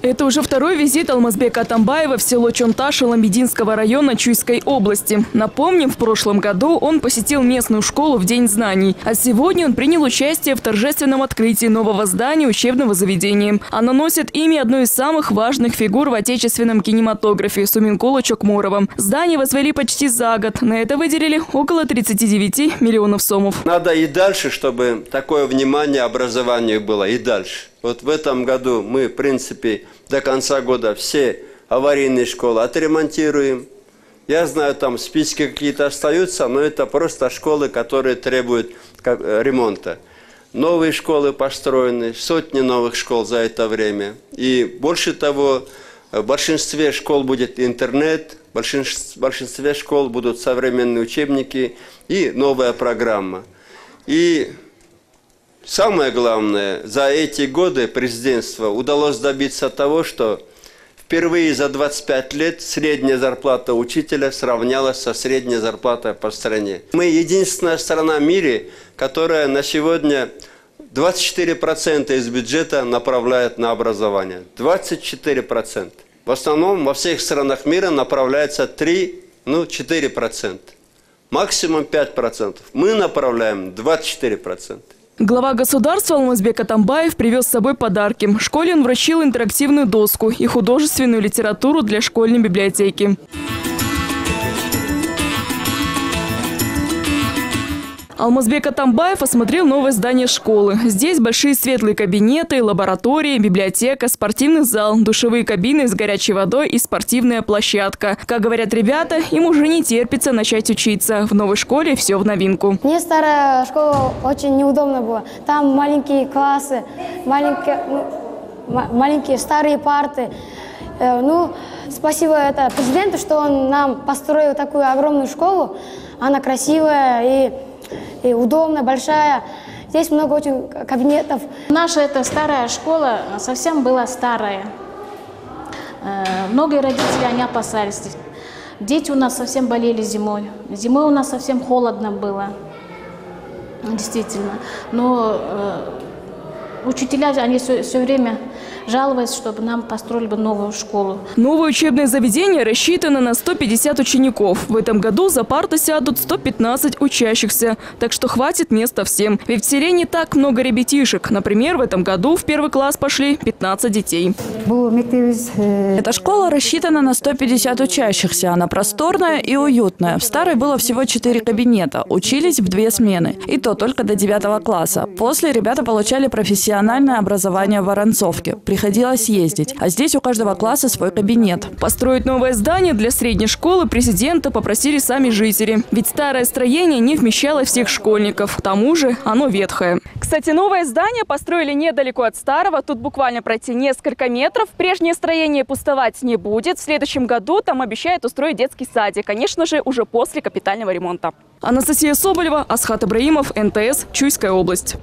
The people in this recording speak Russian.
Это уже второй визит Алмазбека Атамбаева в село Чонташ Ламбединского района Чуйской области. Напомним, в прошлом году он посетил местную школу в День знаний. А сегодня он принял участие в торжественном открытии нового здания учебного заведения. Оно носит имя одной из самых важных фигур в отечественном кинематографе – Суминкула Чокморова. Здание возвели почти за год. На это выделили около 39 миллионов сомов. Надо и дальше, чтобы такое внимание образованию было, и дальше. Вот в этом году мы, в принципе, до конца года все аварийные школы отремонтируем. Я знаю, там списки какие-то остаются, но это просто школы, которые требуют ремонта. Новые школы построены, сотни новых школ за это время. И больше того, в большинстве школ будет интернет, в большинстве школ будут современные учебники и новая программа. И самое главное, за эти годы президентства удалось добиться того, что впервые за 25 лет средняя зарплата учителя сравнялась со средней зарплатой по стране. Мы единственная страна в мире, которая на сегодня 24% из бюджета направляет на образование. 24%. В основном во всех странах мира направляется 4%. Максимум 5%. Мы направляем 24%. Глава государства Алмазбек Атамбаев привез с собой подарки. Школе он вручил интерактивную доску и художественную литературу для школьной библиотеки. Алмазбек Атамбаев осмотрел новое здание школы. Здесь большие светлые кабинеты, лаборатории, библиотека, спортивный зал, душевые кабины с горячей водой и спортивная площадка. Как говорят ребята, им уже не терпится начать учиться. В новой школе все в новинку. Мне старая школа очень неудобно была. Там маленькие классы, маленькие старые парты. Спасибо президенту, что он нам построил такую огромную школу. Она красивая и удобная, большая. Здесь много очень кабинетов. Наша эта старая школа совсем была старая. Многие родители, они опасались. Дети у нас совсем болели зимой. Зимой у нас совсем холодно было. Действительно. Но учителя, они все время жаловались, чтобы нам построили бы новую школу. Новое учебное заведение рассчитано на 150 учеников. В этом году за парты сядут 115 учащихся. Так что хватит места всем. Ведь в селе не так много ребятишек. Например, в этом году в первый класс пошли 15 детей. Эта школа рассчитана на 150 учащихся. Она просторная и уютная. В старой было всего 4 кабинета. Учились в 2 смены. И то только до 9 класса. После ребята получали профессиональное образование в Воронцовке. Приходилось ездить. А здесь у каждого класса свой кабинет. Построить новое здание для средней школы президента попросили сами жители. Ведь старое строение не вмещало всех школьников. К тому же оно ветхое. Кстати, новое здание построили недалеко от старого. Тут буквально пройти несколько метров. Прежнее строение пустовать не будет. В следующем году там обещают устроить детский садик. Конечно же, уже после капитального ремонта. Анастасия Соболева, Асхат Ибраимов, НТС, Чуйская область.